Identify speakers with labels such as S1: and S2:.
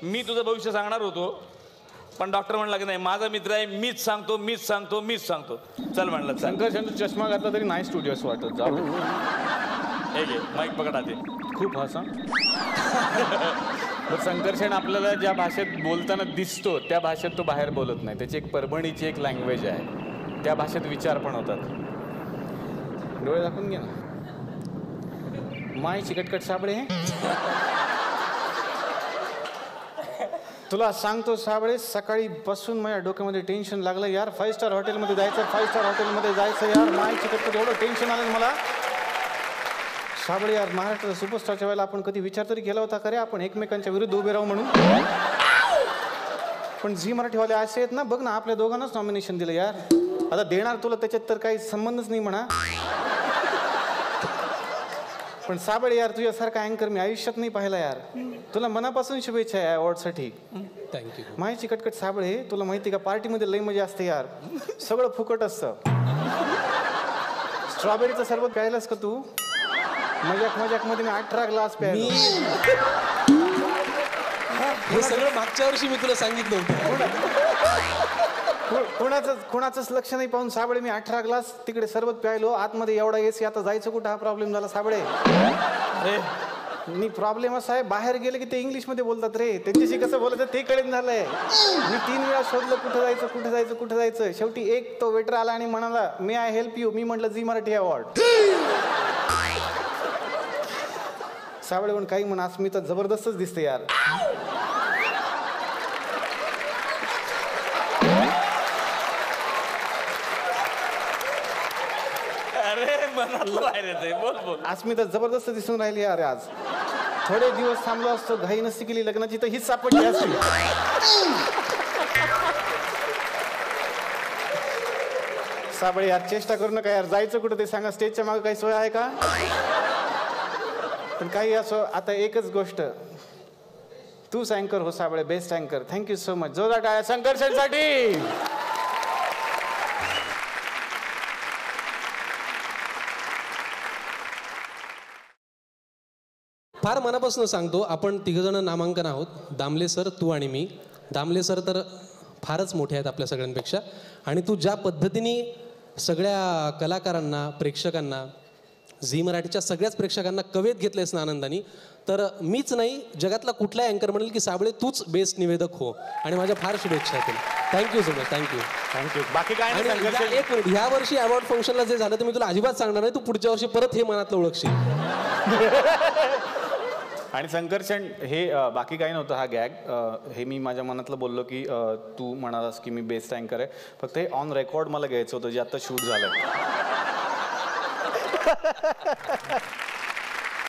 S1: मी तुझं भविष्य सांगणार होतो, पण डॉक्टर म्हणला की नाही माझा मित्र आहे, मीच सांगतो मीच सांगतो मीच सांगतो. चल म्हणलं
S2: संकर्षण चष्मा घातला तरी नाही स्टुडिओस वाटत. जाऊ
S1: हे घे माईक पकड आधी.
S2: खूप हसा. संकर्षण आपल्याला ज्या भाषेत बोलताना दिसतो त्या भाषेत तो बाहेर बोलत नाही. त्याची एक परभणीची एक लँग्वेज आहे, त्या भाषेत विचार पण होतात. डोळे दाखवून घे ना. माय चिकटकट साबळे. तुला सांगतो साबळे, सकाळी बसून माझ्या डोक्यामध्ये टेन्शन लागलं यार. 5 स्टार हॉटेलमध्ये जायचं, 5 स्टार हॉटेलमध्ये जायचं यार. माय चिकटकट एवढं टेन्शन आलं मला साबळे यार. महाराष्ट्राचा सुपरस्टारच्या वेळेला आपण कधी विचार तरी केला होता का रे आपण एकमेकांच्या विरुद्ध उभे राहू म्हणून. पण झी मराठीवाले असे आहेत ना, बघ ना आपल्या दोघांनाच नॉमिनेशन दिलं यार. आता देणार तुला त्याच्यात तर काही संबंधच नाही म्हणा. पण साबळे यार तुझ्यासारखा अँकर मी आयुष्यात नाही पाहिला यार. तुला मनापासून शुभेच्छा आहे अवॉर्डसाठी.
S3: थँक्यू.
S2: माहिती चिकटकट साबळे, तुला माहिती का पार्टीमध्ये लई मजा असते यार. सगळं फुकट असतं. स्ट्रॉबेरीचं सरबत प्यायलास का तू? मजाक मध्ये मी 18 ग्लास प्यायलो.
S3: हे सगळं मागच्या वर्षी मी तुला सांगितलं होतं.
S2: कोणाचंच लक्ष नाही पाहून साबळे मी 18 ग्लास तिकडे सरबत प्यायलो. आतमध्ये एवढा एसी, आता जायचं कुठं हा प्रॉब्लेम झाला साबळे. मी प्रॉब्लेम असा आहे, बाहेर गेले की ते इंग्लिशमध्ये बोलतात रे, त्यांच्याशी कसं बोलायचं ते कळेन झालंय. मी 3 वेळा शोधलं कुठं जायचं कुठं जायचं कुठं जायचं. शेवटी एक तो वेटर आला आणि म्हणाला मे आय हेल्प यू. मी म्हटलं झी मराठी अवॉर्ड. साबळे पण काही म्हणा, अस्मिता जबरदस्तच दिसते यार.
S1: अरे मनातलं बाहेर येते. बोल बोल.
S2: अस्मिता जबरदस्त दिसून राहिली यार आज. थोडे दिवस थांबलो असतो, घाई नसती केली लग्नाची तर हीच सापडली असती. साबळे यार चेष्टा करू नका यार. जायचं कुठं ते सांगा. स्टेजच्या मागे काही सोय आहे का? पण काही असो, आता एकच गोष्ट, तूच अँकर हो साबळे, बेस्ट अँकर. Thank you so much. जोरदार टाळ्या संकर्षणसाठी.
S3: फार मनापासून सांगतो, आपण तिघजण नामांकन आहोत. दामले सर, तू आणि मी. दामले सर तर फारच मोठे आहेत आपल्या सगळ्यांपेक्षा. आणि तू ज्या पद्धतीने सगळ्या कलाकारांना, प्रेक्षकांना, झी मराठीच्या सगळ्याच प्रेक्षकांना कवेत घेतलेस ना आनंदाने, तर मीच नाही जगातला कुठलाही अँकर म्हणेल की साबळे तूच बेस्ट निवेदक हो. आणि माझ्या फार शुभेच्छा आहेत. Thank you so much. थँक्यू.
S1: बाकी काय नाही.
S3: एक मिनिट, ह्या वर्षी अवॉर्ड फंक्शनला जे झालं ते मी तुला अजिबात सांगणार नाही. तू पुढच्या वर्षी परत हे मनातलं ओळखशील.
S2: आणि संकर्षण हे बाकी काही नव्हतं हा गॅग. हे मी माझ्या मनातलं बोललो की तू म्हणालास की मी बेस्ट अँकर आहे. फक्त हे ऑन रेकॉर्ड मला घ्यायचं होतं जे आता शूट झालं.